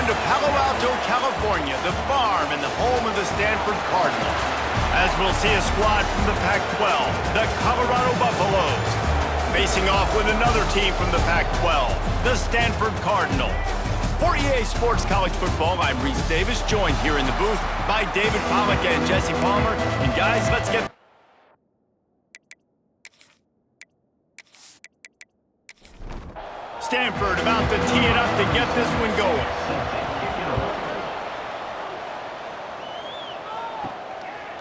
to Palo Alto, California, the farm and the home of the Stanford Cardinals. As we'll see a squad from the Pac-12, the Colorado Buffaloes, facing off with another team from the Pac-12, the Stanford Cardinals. For EA Sports College Football, I'm Reese Davis, joined here in the booth by David Pollack and Jesse Palmer. And guys, let's get... Stanford about to tee it up to get this one going.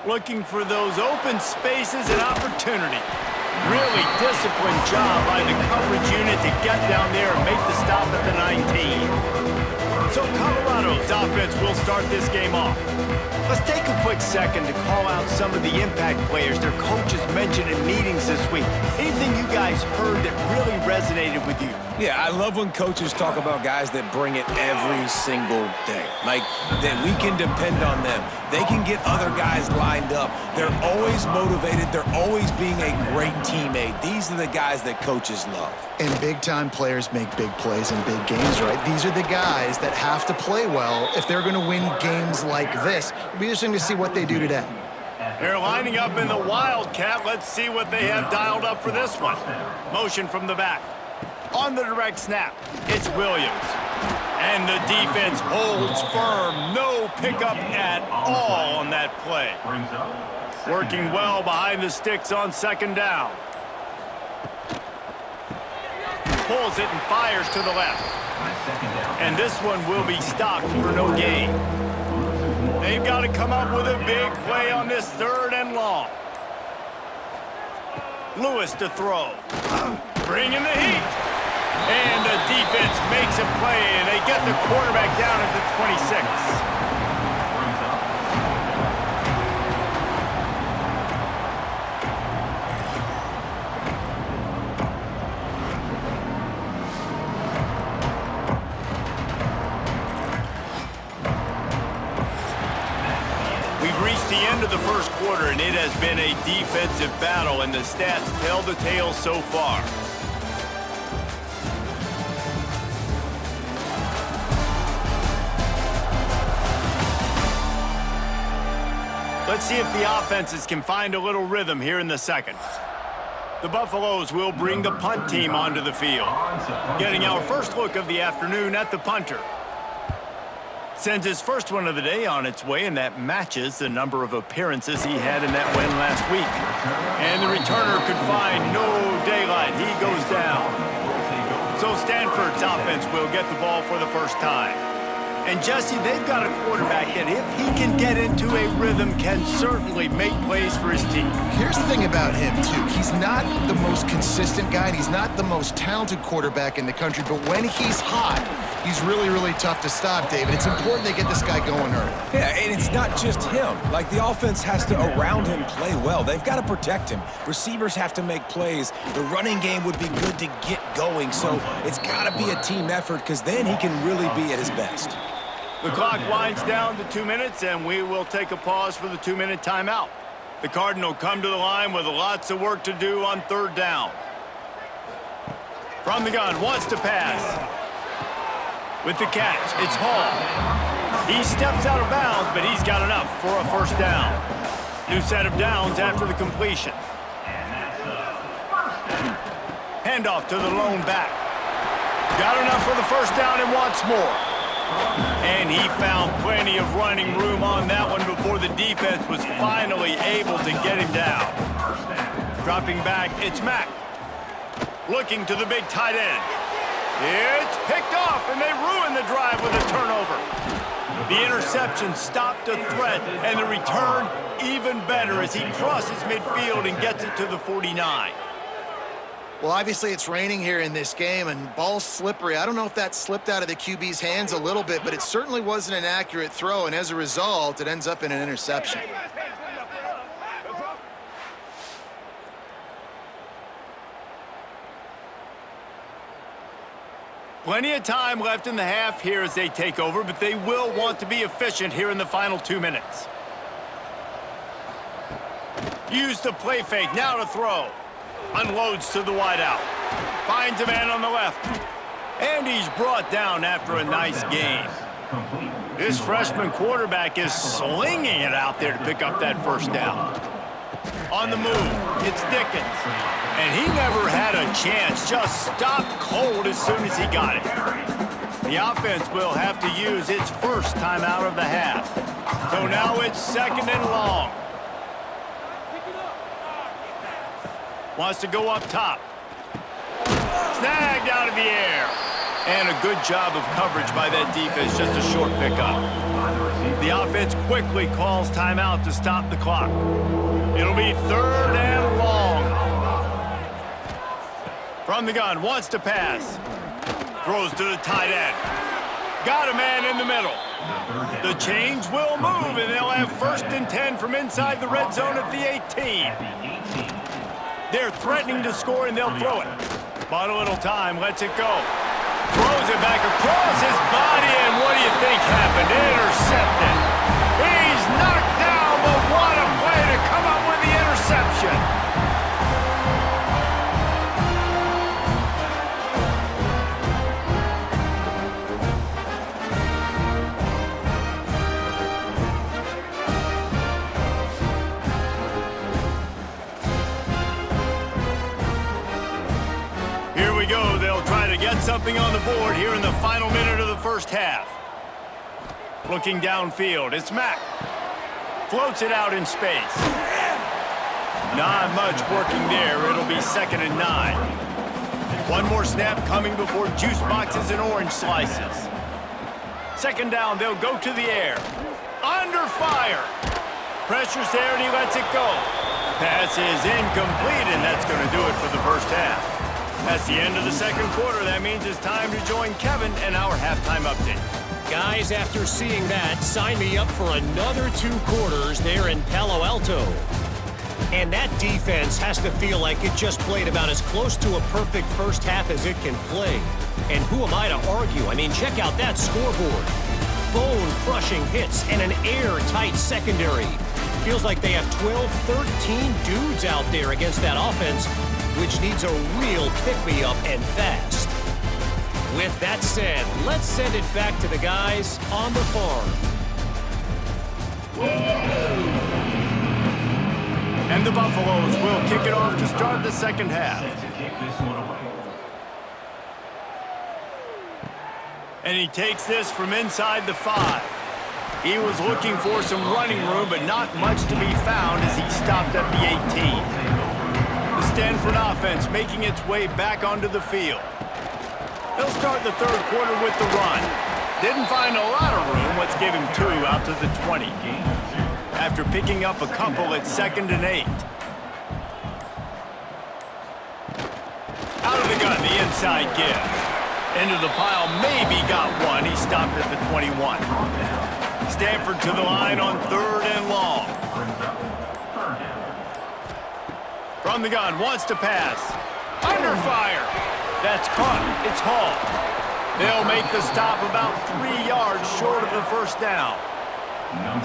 Looking for those open spaces and opportunity. Really disciplined job by the coverage unit to get down there and make the stop at the 19. So Colorado's offense will start this game off. Let's take a quick second to call out some of the impact players their coaches mentioned in meetings this week. Anything you guys heard that really resonated with you? Yeah, I love when coaches talk about guys that bring it every single day. Like, that we can depend on them. They can get other guys lined up. They're always motivated. They're always being a great teammate. These are the guys that coaches love. And big-time players make big plays in big games, right? These are the guys that have to play well if they're going to win games like this. It'll be interesting to see what they do today. They're lining up in the Wildcat. Let's see what they have dialed up for this one. Motion from the back. On the direct snap, it's Williams. And the defense holds firm. No pickup at all on that play. Working well behind the sticks on second down. Pulls it and fires to the left. And this one will be stopped for no gain. They've got to come up with a big play on this third and long. Lewis to throw. Bringing the heat. And the defense makes a play, and they get the quarterback down at the 26. We've reached the end of the first quarter, and it has been a defensive battle, and the stats tell the tale so far. Let's see if the offenses can find a little rhythm here in the second. The Buffaloes will bring the punt team onto the field. Getting our first look of the afternoon at the punter. Sends his first one of the day on its way, and that matches the number of appearances he had in that win last week. And the returner could find no daylight. He goes down. So Stanford's offense will get the ball for the first time. And Jesse, they've got a quarterback that if he can get into a rhythm can certainly make plays for his team. Here's the thing about him, too. He's not the most consistent guy, and he's not the most talented quarterback in the country, but when he's hot, he's really, really tough to stop, David. It's important they get this guy going early. Yeah, and it's not just him. Like, the offense has to, around him, play well. They've got to protect him. Receivers have to make plays. The running game would be good to get going, so it's got to be a team effort because then he can really be at his best. The clock winds down to 2 minutes, and we will take a pause for the 2-minute timeout. The Cardinal come to the line with lots of work to do on third down. From the gun, wants to pass. With the catch, it's Hall. He steps out of bounds, but he's got enough for a first down. New set of downs after the completion. Handoff to the lone back. Got enough for the first down and wants more. And he found plenty of running room on that one before the defense was finally able to get him down. Dropping back, it's Mack. Looking to the big tight end. It's picked off, and they ruin the drive with a turnover. The interception stopped the threat, and the return even better as he crosses midfield and gets it to the 49. Well, obviously it's raining here in this game, and ball's slippery. I don't know if that slipped out of the QB's hands a little bit, but it certainly wasn't an accurate throw, and as a result, it ends up in an interception. Plenty of time left in the half here as they take over, but they will want to be efficient here in the final 2 minutes. Use the play fake, now to throw. Unloads to the wideout. Finds a man on the left. And he's brought down after a nice gain. This freshman quarterback is slinging it out there to pick up that first down. On the move, it's Dickens. And he never had a chance, just stopped cold as soon as he got it. The offense will have to use its first timeout of the half. So now it's 2nd and long. Wants to go up top. Snagged out of the air. And a good job of coverage by that defense, just a short pickup. The offense quickly calls timeout to stop the clock. It'll be 3rd and long. From the gun, wants to pass. Throws to the tight end. Got a man in the middle. The chains will move, and they'll have 1st and 10 from inside the red zone at the 18. They're threatening to score, and they'll throw it. But a little time, lets it go. Throws it back across his body, and what do you think happened? Intercepted. He's knocked down, but what a play to come up with the interception. Here we go. They'll try to get something on the board here in the final minute of the first half. Looking downfield, it's Mack. Floats it out in space. Not much working there. It'll be 2nd and 9. One more snap coming before juice boxes and orange slices. 2nd down, they'll go to the air. Under fire. Pressure's there and he lets it go. Pass is incomplete, and that's going to do it for the first half. That's the end of the 2nd quarter. That means it's time to join Kevin and our halftime update. Guys, after seeing that, sign me up for another 2 quarters there in Palo Alto. And that defense has to feel like it just played about as close to a perfect first half as it can play. And who am I to argue? I mean, check out that scoreboard. Bone-crushing hits and an airtight secondary. Feels like they have 12, 13 dudes out there against that offense, which needs a real pick-me-up and fast. With that said, let's send it back to the guys on the farm. And the Buffaloes will kick it off to start the 2nd half. And he takes this from inside the 5. He was looking for some running room, but not much to be found as he stopped at the 18. The Stanford offense making its way back onto the field. They'll start the 3rd quarter with the run. Didn't find a lot of room. Let's give him 2 out to the 20. After picking up a couple at 2nd and 8. Out of the gun, the inside give. Into the pile, maybe got one. He stopped at the 21. Stanford to the line on 3rd and long. From the gun, wants to pass. Under fire. That's caught. It's Hall. They'll make the stop about 3 yards short of the first down.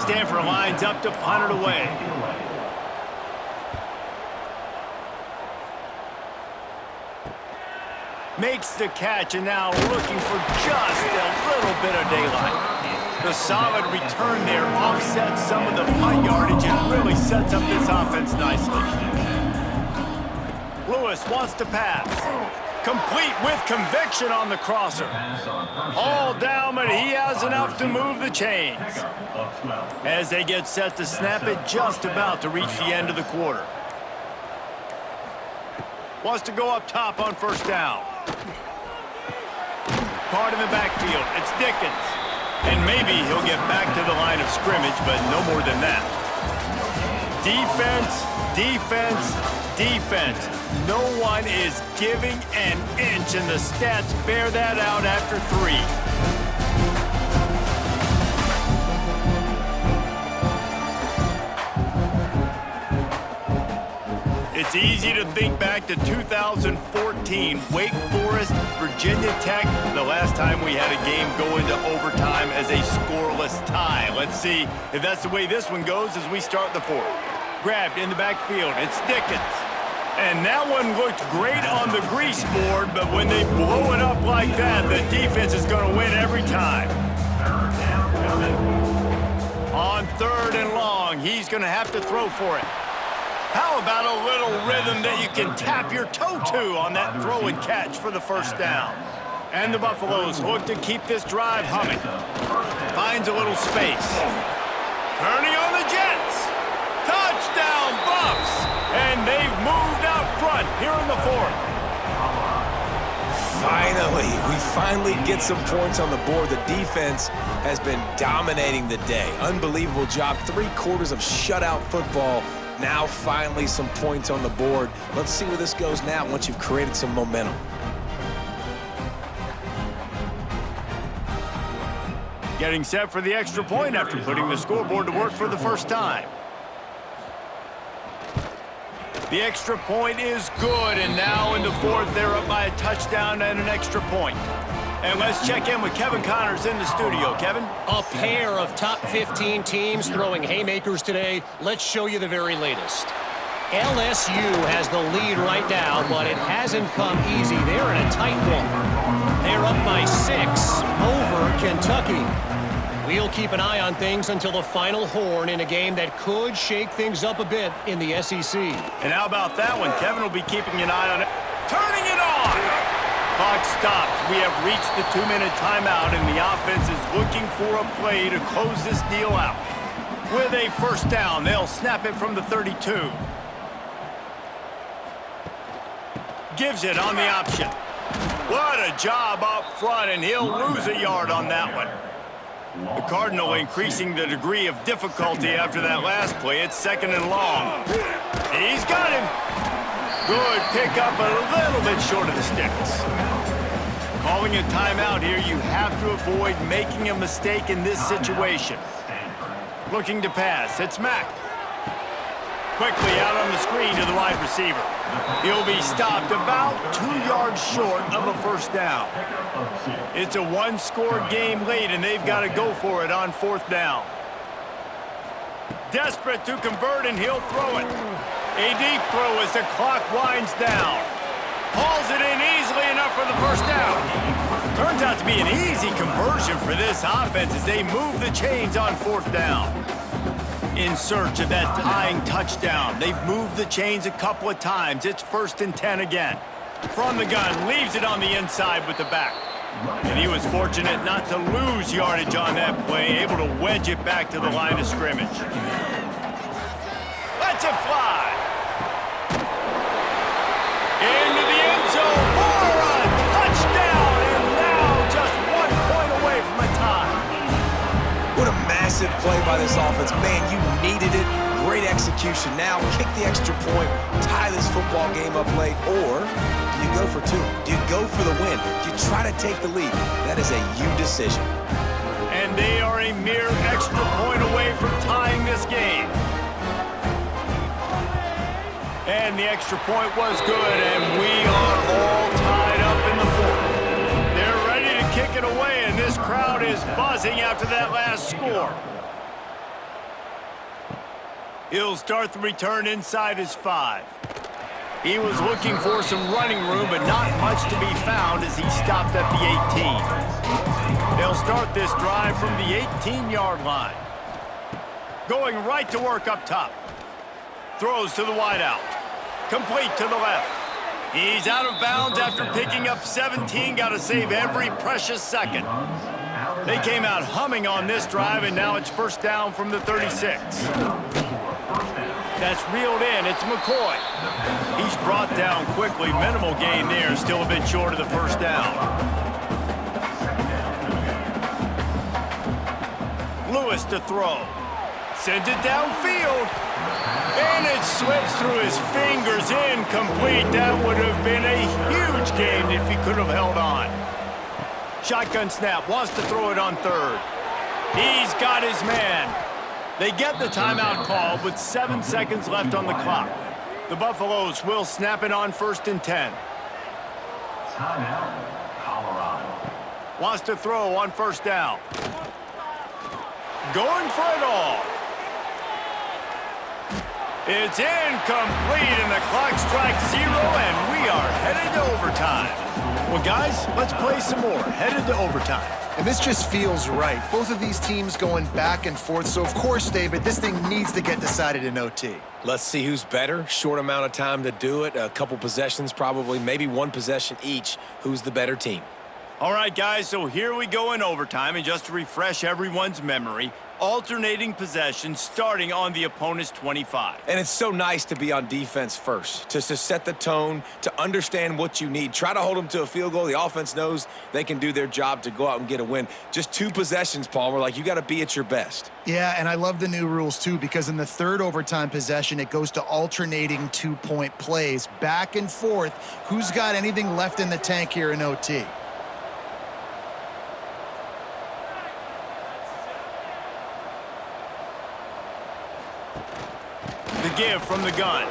Stanford lines up to punt it away. Makes the catch and now looking for just a little bit of daylight. The solid return there offsets some of the punt yardage and really sets up this offense nicely. Lewis wants to pass. Complete with conviction on the crosser. All down, but he has enough to move the chains. As they get set to snap it, just about to reach the end of the quarter. Wants to go up top on 1st down. Caught in the backfield. It's Dickens. And maybe he'll get back to the line of scrimmage, but no more than that. Defense, defense, defense. No one is giving an inch, and the stats bear that out after 3. It's easy to think back to 2014, Wake Forest, Virginia Tech, the last time we had a game go into overtime as a scoreless tie. Let's see if that's the way this one goes as we start the 4th. Grabbed in the backfield, it's Dickens. And that one looked great on the grease board, but when they blow it up like that, the defense is going to win every time. On 3rd and long, he's going to have to throw for it. How about a little rhythm that you can tap your toe to on that throw and catch for the first down? And the Buffaloes look to keep this drive humming. Finds a little space. Turning on the Jets. Touchdown, Buffs! And they've moved out front here in the 4th. We finally get some points on the board. The defense has been dominating the day. Unbelievable job. 3 quarters of shutout football. Now finally some points on the board. Let's see where this goes now once you've created some momentum. Getting set for the extra point after putting the scoreboard to work for the first time. The extra point is good, and now in the 4th, they're up by a touchdown and an extra point. And let's check in with Kevin Connors in the studio. Kevin? A pair of top 15 teams throwing haymakers today. Let's show you the very latest. LSU has the lead right now, but it hasn't come easy. They're in a tight one. They're up by 6 over Kentucky. We'll keep an eye on things until the final horn in a game that could shake things up a bit in the SEC. And how about that one? Kevin will be keeping an eye on it. Turning it on! Clock stops. We have reached the 2-minute timeout, and the offense is looking for a play to close this deal out. With a first down, they'll snap it from the 32. Gives it on the option. What a job up front, and he'll lose a yard on that one. The Cardinal increasing the degree of difficulty after that last play. It's 2nd and long. He's got him. Good pickup, a little bit short of the sticks. Calling a timeout here, you have to avoid making a mistake in this situation. Looking to pass, it's Mack. Quickly out on the screen to the wide receiver. He'll be stopped about 2 yards short of a first down. It's a 1-score game late, and they've got to go for it on 4th down. Desperate to convert, and he'll throw it. A deep throw as the clock winds down. Hauls it in easily enough for the first down. Turns out to be an easy conversion for this offense as they move the chains on 4th down. In search of that tying touchdown. They've moved the chains a couple of times. It's 1st and 10 again. From the gun, leaves it on the inside with the back. And he was fortunate not to lose yardage on that play, able to wedge it back to the line of scrimmage. Lets it fly. Into the end zone for a touchdown, and now just 1 point away from a tie. What a massive play by this offense. Man, you needed it. Great execution. Now kick the extra point, tie this football game up late, or do you go for 2? Do you go for the win? Do you try to take the lead? That is a you decision. And they are a mere extra point away from tying this game. And the extra point was good, and we are all tied up in the 4th. They're ready to kick it away, and this crowd is buzzing after that last score. He'll start the return inside his 5. He was looking for some running room, but not much to be found as he stopped at the 18. They'll start this drive from the 18-yard line. Going right to work up top. Throws to the wideout. Complete to the left. He's out of bounds after picking up 17. Got to save every precious second. They came out humming on this drive, and now it's first down from the 36. That's reeled in. It's McCoy. He's brought down quickly. Minimal gain there. Still a bit short of the first down. Lewis to throw. Sends it downfield. And it slips through his fingers. Incomplete. That would have been a huge gain if he could have held on. Shotgun snap. Wants to throw it on 3rd. He's got his man. They get the timeout call with 7 seconds left on the clock. The Buffaloes will snap it on 1st and 10. Timeout, Colorado. Wants to throw on first down. Going for it all. It's incomplete, and the clock strikes 0, and we are headed to overtime. Well, guys, let's play some more. Headed to overtime. And this just feels right. Both of these teams going back and forth. So, of course, David, this thing needs to get decided in OT. Let's see who's better. Short amount of time to do it. A couple possessions probably, maybe one possession each. Who's the better team? All right, guys, so here we go in overtime. And just to refresh everyone's memory, alternating possessions starting on the opponent's 25. And it's so nice to be on defense first, to set the tone, to understand what you need. Try to hold them to a field goal. The offense knows they can do their job to go out and get a win. Just 2 possessions, Palmer. Like, you got to be at your best. Yeah, and I love the new rules, too, because in the third overtime possession, it goes to alternating 2-point plays, back and forth. Who's got anything left in the tank here in OT? The give from the gun.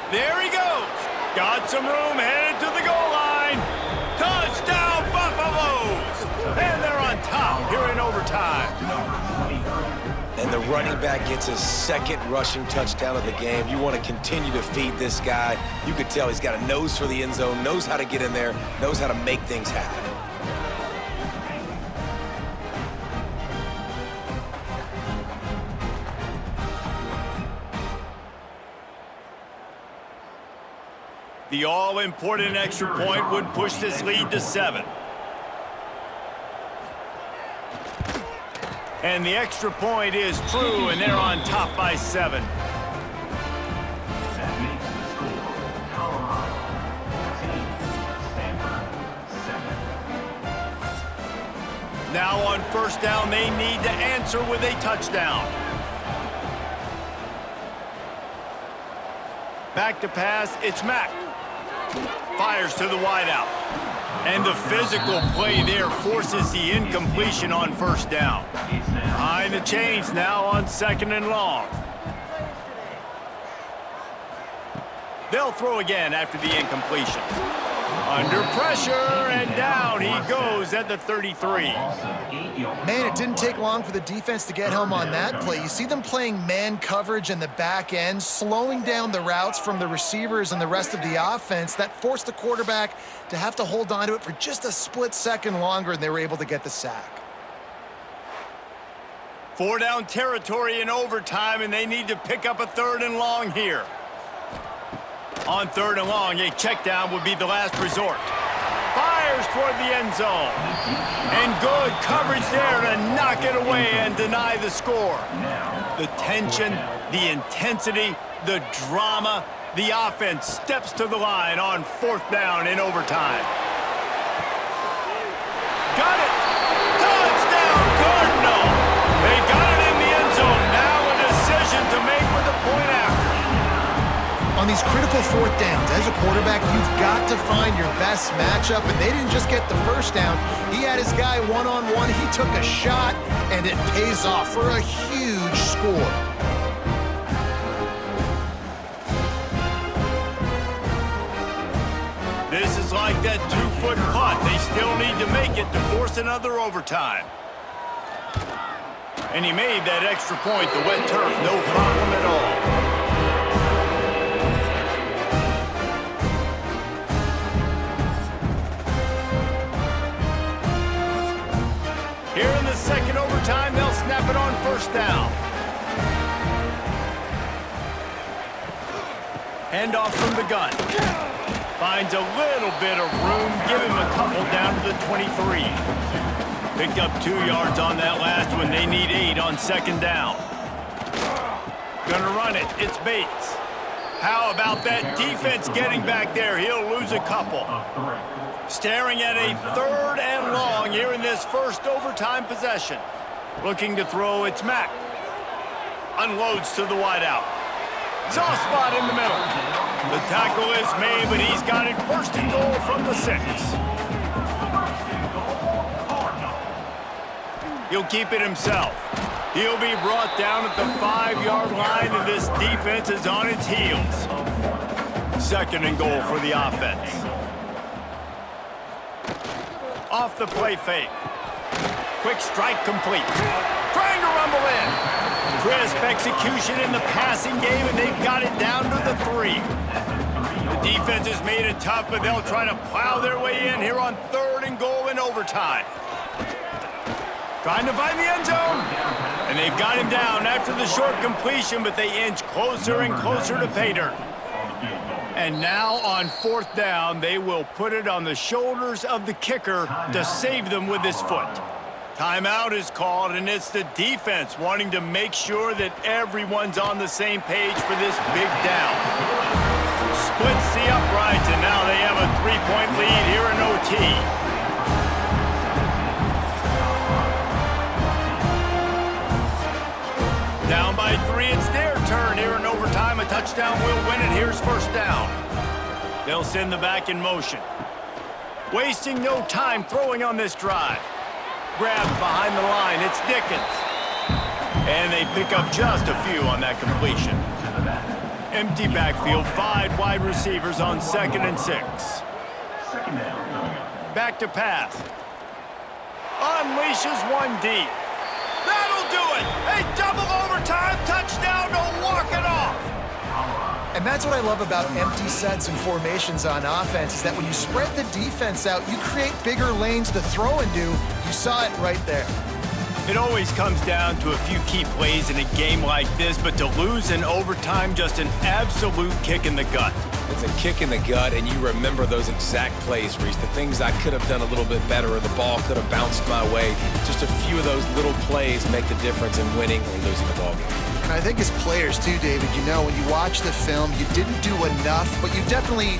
There he goes. Got some room, headed to the goal line. Touchdown, Buffaloes! And they're on top here in overtime. And the running back gets his second rushing touchdown of the game. You want to continue to feed this guy. You could tell he's got a nose for the end zone, knows how to get in there, knows how to make things happen. The all-important extra point would push this lead to 7. And the extra point is true, and they're on top by 7. That makes the score Colorado 14, Stanford 7. Now on first down, they need to answer with a touchdown. Back to pass, it's Mack. Fires to the wideout. And the physical play there forces the incompletion on first down. Behind the chains now on 2nd and long. They'll throw again after the incompletion. Under pressure, and down he goes at the 33. Man, it didn't take long for the defense to get home on that play. You see them playing man coverage in the back end, slowing down the routes from the receivers and the rest of the offense. That forced the quarterback to have to hold on to it for just a split second longer, and they were able to get the sack. 4-down territory in overtime, and they need to pick up a 3rd and long here. On 3rd and long, a check down would be the last resort. Fires toward the end zone. And good coverage there to knock it away and deny the score. The tension, the intensity, the drama, the offense steps to the line on 4th down in overtime. Got it! Touchdown, Cardinal! They got it in the end zone. Now a decision to make with the point after. On these critical 4th downs, as a quarterback, you've got to find your best matchup, and they didn't just get the first down. He had his guy one-on-one. He took a shot, and it pays off for a huge score. This is like that 2-foot putt. They still need to make it to force another overtime. And he made that extra point. The wet turf, no problem at all. Here in the 2nd overtime, they'll snap it on 1st down. Handoff from the gun. Finds a little bit of room. Give him a couple down to the 23. Picked up 2 yards on that last one. They need 8 on 2nd down. Gonna run it. It's Bates. How about that defense getting back there? He'll lose a couple. Staring at a 3rd and long here in this first overtime possession. Looking to throw, it's Mack. Unloads to the wideout. Soft spot in the middle. The tackle is made, but he's got it 1st and goal from the 6. He'll keep it himself. He'll be brought down at the 5-yard line, and this defense is on its heels. 2nd and goal for the offense. Off the play fake. Quick strike complete. Trying to rumble in. Crisp execution in the passing game, and they've got it down to the 3. The defense has made it tough, but they'll try to plow their way in here on 3rd and goal in overtime. Trying to find the end zone. And they've got him down after the short completion, but they inch closer and closer to pay dirt. And now on 4th down, they will put it on the shoulders of the kicker to save them with his foot. Timeout is called, and it's the defense wanting to make sure that everyone's on the same page for this big down. Splits the uprights, and now they have a 3-point lead here in OT. Down by 3, it's their turn here in overtime. A touchdown will win it. Here's 1st down. They'll send the back in motion. Wasting no time throwing on this drive. Grabbed behind the line, it's Dickens. And they pick up just a few on that completion. Empty backfield, 5 wide receivers on 2nd and 6. Back to pass. Unleashes one deep. That'll do it! A double overtime touchdown to walk it off! And that's what I love about empty sets and formations on offense, is that when you spread the defense out, you create bigger lanes to throw into. You saw it right there. It always comes down to a few key plays in a game like this, but to lose in overtime, just an absolute kick in the gut. It's a kick in the gut, and you remember those exact plays, Reese. The things I could have done a little bit better, or the ball could have bounced my way. Just a few of those little plays make the difference in winning or losing the ball game. And I think as players too, David, you know, when you watch the film, you didn't do enough, but you definitely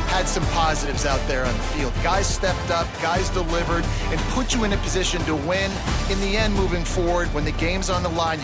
had some positives out there on the field. Guys stepped up, guys delivered, and put you in a position to win. In the end, moving forward, when the game's on the line, you